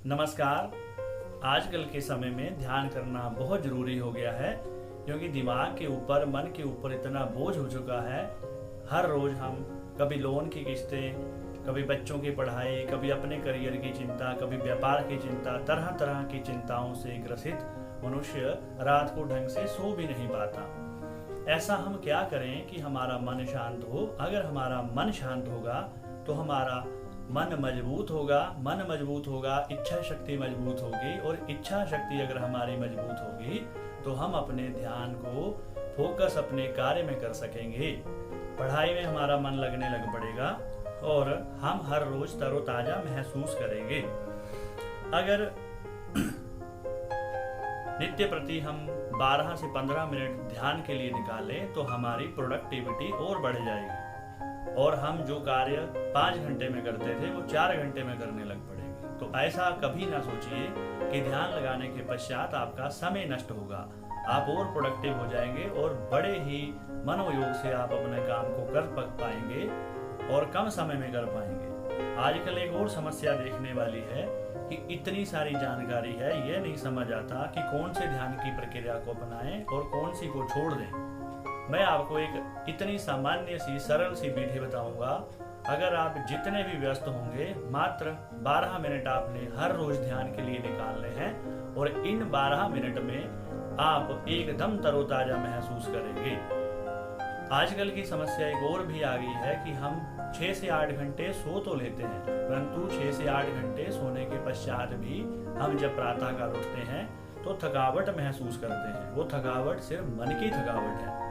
नमस्कार। आजकल के समय में ध्यान करना बहुत ज़रूरी हो गया है, क्योंकि दिमाग के ऊपर, मन के ऊपर इतना बोझ हो चुका है। हर रोज़ हम कभी लोन की किस्तें, कभी बच्चों की पढ़ाई, कभी अपने करियर की चिंता, कभी व्यापार की चिंता, तरह तरह की चिंताओं से ग्रसित मनुष्य रात को ढंग से सो भी नहीं पाता। ऐसा हम क्या करें कि हमारा मन शांत हो। अगर हमारा मन शांत होगा तो हमारा मन मजबूत होगा, मन मजबूत होगा, इच्छा शक्ति मजबूत होगी, और इच्छा शक्ति अगर हमारी मजबूत होगी तो हम अपने ध्यान को फोकस अपने कार्य में कर सकेंगे। पढ़ाई में हमारा मन लगने लग पड़ेगा और हम हर रोज तरोताजा महसूस करेंगे। अगर नित्य प्रति हम 12 से 15 मिनट ध्यान के लिए निकालें तो हमारी प्रोडक्टिविटी और बढ़ जाएगी, और हम जो कार्य 5 घंटे में करते थे वो 4 घंटे में करने लग पड़ेंगे। तो ऐसा कभी ना सोचिए कि ध्यान लगाने के पश्चात आपका समय नष्ट होगा। आप और प्रोडक्टिव हो जाएंगे और बड़े ही मनोयोग से आप अपने काम को कर पाएंगे और कम समय में कर पाएंगे। आजकल एक और समस्या देखने वाली है कि इतनी सारी जानकारी है, ये नहीं समझ आता कि कौन से ध्यान की प्रक्रिया को अपनाएं और कौन सी को छोड़ दें। मैं आपको एक इतनी सामान्य सी सरल सी विधि बताऊंगा। अगर आप जितने भी व्यस्त होंगे, मात्र 12 मिनट आपने हर रोज ध्यान के लिए निकालने हैं, और इन 12 मिनट में आप एकदम तरोताजा महसूस करेंगे। आजकल की समस्या एक और भी आ गई है कि हम 6 से 8 घंटे सो तो लेते हैं, परंतु 6 से 8 घंटे सोने के पश्चात भी हम जब प्रातःकाल उठते हैं तो थकावट महसूस करते हैं। वो थकावट सिर्फ मन की थकावट है।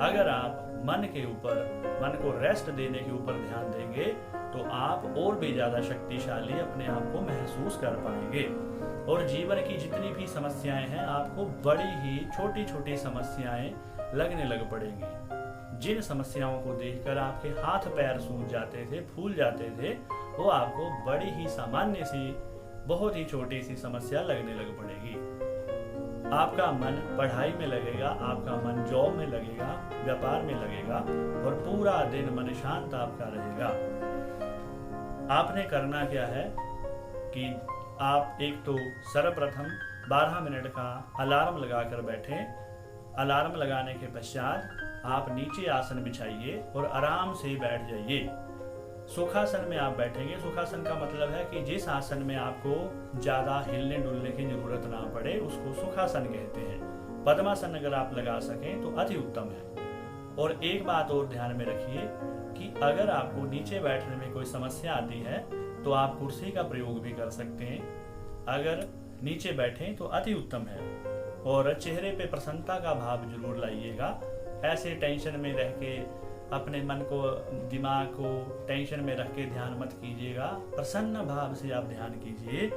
अगर आप मन को रेस्ट देने के ऊपर ध्यान देंगे तो आप और भी ज्यादा शक्तिशाली अपने आप को महसूस कर पाएंगे, और जीवन की जितनी भी समस्याएं हैं आपको बड़ी ही छोटी छोटी समस्याएं लगने लग पड़ेंगी। जिन समस्याओं को देखकर आपके हाथ पैर सूज जाते थे, फूल जाते थे, वो आपको बड़ी ही सामान्य सी, बहुत ही छोटी सी समस्या लगने लग पड़ेगी। आपका मन पढ़ाई में लगेगा, आपका मन जॉब में लगेगा, व्यापार में लगेगा, और पूरा दिन मन शांत आपका रहेगा। आपने करना क्या है कि आप एक तो सर्वप्रथम 12 मिनट का अलार्म लगाकर बैठें। अलार्म लगाने के पश्चात आप नीचे आसन बिछाइए और आराम से बैठ जाइए। सुखासन में आप बैठेंगे। सुखासन का मतलब है कि जिस आसन में आपको ज्यादा हिलने डुलने की जरूरत ना पड़े उसको सुखासन कहते हैं। पद्मासन अगर आप लगा सकें तो अति उत्तम है। और एक बात और ध्यान में रखिए कि अगर आपको नीचे बैठने में कोई समस्या आती है तो आप कुर्सी का प्रयोग भी कर सकते हैं। अगर नीचे बैठें तो अति उत्तम है। और चेहरे पे प्रसन्नता का भाव जरूर लाइएगा। ऐसे टेंशन में रह के अपने मन को, दिमाग को टेंशन में रख के ध्यान मत कीजिएगा। प्रसन्न भाव से आप ध्यान कीजिए।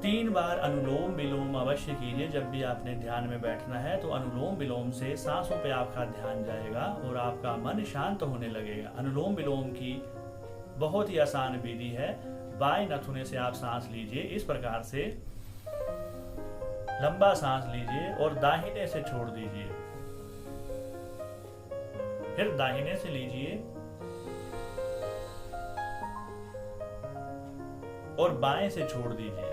3 बार अनुलोम विलोम अवश्य कीजिए। जब भी आपने ध्यान में बैठना है तो अनुलोम विलोम से सांसों पे आपका ध्यान जाएगा और आपका मन शांत होने लगेगा। अनुलोम विलोम की बहुत ही आसान विधि है। बाएं नथुने से आप सांस लीजिए। इस प्रकार से लंबा सांस लीजिए और दाहिने से छोड़ दीजिए। फिर दाहिने से लीजिए और बाएं से छोड़ दीजिए।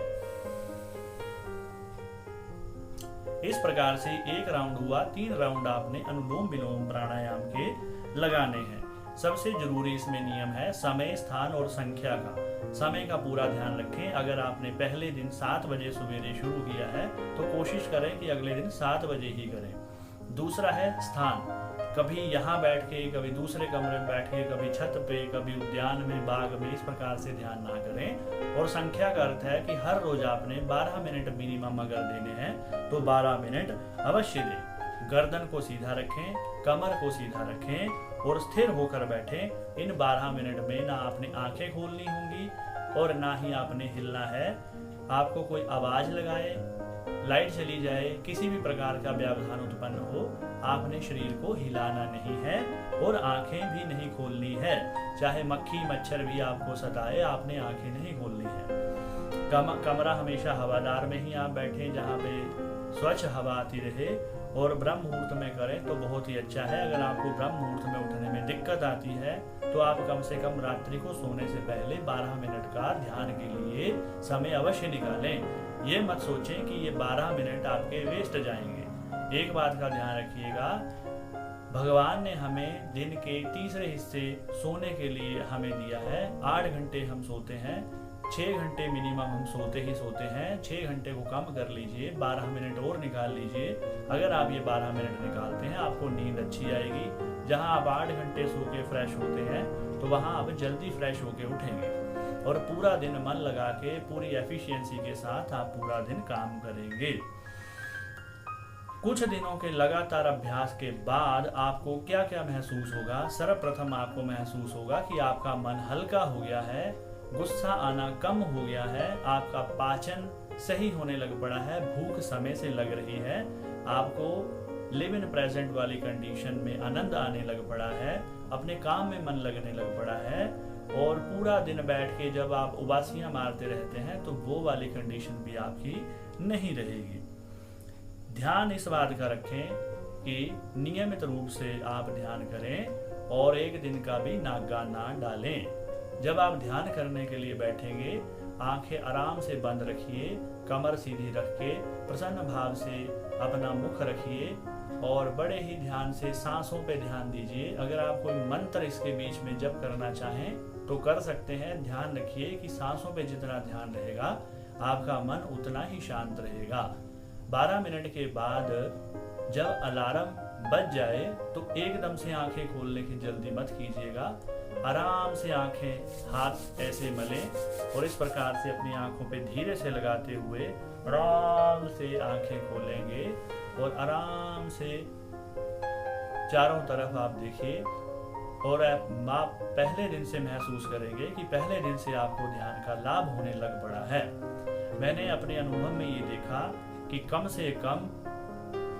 इस प्रकार से 1 राउंड हुआ। 3 राउंड आपने अनुलोम विलोम प्राणायाम के लगाने हैं। सबसे जरूरी इसमें नियम है समय, स्थान और संख्या का। समय का पूरा ध्यान रखें। अगर आपने पहले दिन 7 बजे सवेरे शुरू किया है तो कोशिश करें कि अगले दिन 7 बजे ही करें। दूसरा है स्थान। कभी यहाँ बैठ के, कभी दूसरे कमरे में बैठ के, कभी छत पे, कभी उद्यान में, बाग में, इस प्रकार से ध्यान ना करें। और संख्या का अर्थ है कि हर रोज आपने 12 मिनट मिनिमम अगर देने हैं तो 12 मिनट अवश्य दें। गर्दन को सीधा रखें, कमर को सीधा रखें और स्थिर होकर बैठें। इन 12 मिनट में ना आपने आंखें खोलनी होंगी और ना ही आपने हिलना है। आपको कोई आवाज लगाए, लाइट चली जाए, किसी भी प्रकार का व्यवधान उत्पन्न हो, आपने शरीर को हिलाना नहीं है और आंखें भी नहीं खोलनी है। चाहे मक्खी मच्छर भी आपको सताए, आपने आंखें नहीं खोलनी है। कमरा हमेशा हवादार में ही आप बैठे, जहाँ पे स्वच्छ हवा आती रहे और ब्रह्म मुहूर्त में करें तो बहुत ही अच्छा है। अगर आपको ब्रह्म मुहूर्त में उठने में दिक्कत आती है तो आप कम से कम रात्रि को सोने से पहले 12 मिनट का ध्यान के लिए समय अवश्य निकालें। ये मत सोचें कि ये 12 मिनट आपके वेस्ट जाएंगे। एक बात का ध्यान रखिएगा, भगवान ने हमें दिन के तीसरे हिस्से सोने के लिए हमें दिया है। 8 घंटे हम सोते हैं, 6 घंटे मिनिमम हम सोते हैं। 6 घंटे को कम कर लीजिए, 12 मिनट और निकाल लीजिए। अगर आप ये 12 मिनट निकालते हैं आपको नींद अच्छी आएगी। जहां आप 8 घंटे सो के फ्रेश होते हैं तो वहां आप जल्दी फ्रेश होके उठेंगे और पूरा दिन मन लगा के पूरी एफिशिएंसी के साथ आप पूरा दिन काम करेंगे। कुछ दिनों के लगातार अभ्यास के बाद आपको क्या क्या महसूस होगा? सर्वप्रथम आपको महसूस होगा कि आपका मन हल्का हो गया है, गुस्सा आना कम हो गया है, आपका पाचन सही होने लग पड़ा है, भूख समय से लग रही है, आपको लिव इन प्रेजेंट वाली कंडीशन में आनंद आने लग पड़ा है, अपने काम में मन लगने लग पड़ा है और पूरा दिन बैठ के जब आप उबासियां मारते रहते हैं तो वो वाली कंडीशन भी आपकी नहीं रहेगी। ध्यान इस बात का रखें कि नियमित रूप से आप ध्यान करें और एक दिन का भी नागा ना डालें। जब आप ध्यान करने के लिए बैठेंगे आंखें आराम से बंद रखिए, कमर सीधी रख के प्रसन्न भाव से अपना मुख रखिए और बड़े ही ध्यान से सांसों पे ध्यान दीजिए। अगर आप कोई मंत्र इसके बीच में जप करना चाहें तो कर सकते हैं। ध्यान रखिए कि सांसों पे जितना ध्यान रहेगा आपका मन उतना ही शांत रहेगा। 12 मिनट के बाद जब अलार्म बज जाए तो एकदम से आंखें खोलने की जल्दी मत कीजिएगा। आराम से आंखें, हाथ ऐसे मलें और इस प्रकार से अपनी आंखों पे धीरे से लगाते हुए आराम से आंखें खोलेंगे और आराम से चारों तरफ आप देखिए और आप पहले दिन से महसूस करेंगे कि पहले दिन से आपको ध्यान का लाभ होने लग पड़ा है। मैंने अपने अनुभव में ये देखा कि कम से कम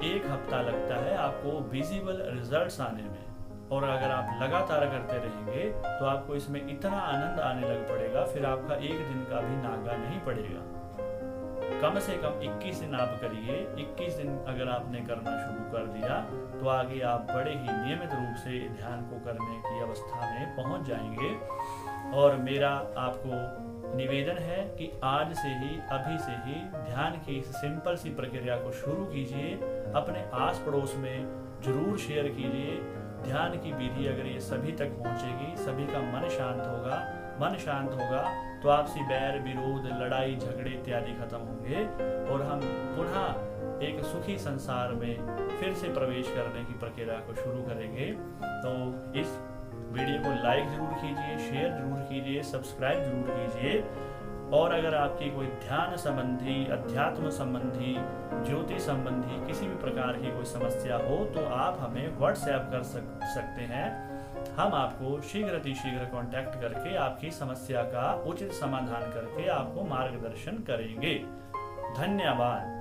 1 हफ्ता लगता है आपको विजिबल रिजल्ट्स आने में और अगर आप लगातार करते रहेंगे तो आपको इसमें इतना आनंद आने लग पड़ेगा फिर आपका एक दिन का भी नागा नहीं पड़ेगा। कम से कम 21 दिन आप करिए। 21 दिन अगर आपने करना शुरू कर दिया तो आगे आप बड़े ही नियमित रूप से ध्यान को करने की अवस्था में पहुंच जाएंगे। और मेरा आपको निवेदन है कि आज से ही, अभी से ही ध्यान की इस सिंपल सी प्रक्रिया को शुरू कीजिए। अपने आस पड़ोस में जरूर शेयर कीजिए। ध्यान की विधि अगर ये सभी तक पहुंचेगी, सभी का मन शांत होगा। मन शांत होगा तो आपसी बैर विरोध, लड़ाई झगड़े इत्यादि खत्म होंगे और हम पुनः एक सुखी संसार में फिर से प्रवेश करने की प्रक्रिया को शुरू करेंगे। तो इस वीडियो को लाइक जरूर कीजिए, शेयर जरूर कीजिए, सब्सक्राइब जरूर कीजिए। और अगर आपकी कोई ध्यान संबंधी, अध्यात्म संबंधी, ज्योति संबंधी किसी भी प्रकार की कोई समस्या हो तो आप हमें व्हाट्सएप कर सकते हैं। हम आपको शीघ्र कांटेक्ट करके आपकी समस्या का उचित समाधान करके आपको मार्गदर्शन करेंगे। धन्यवाद।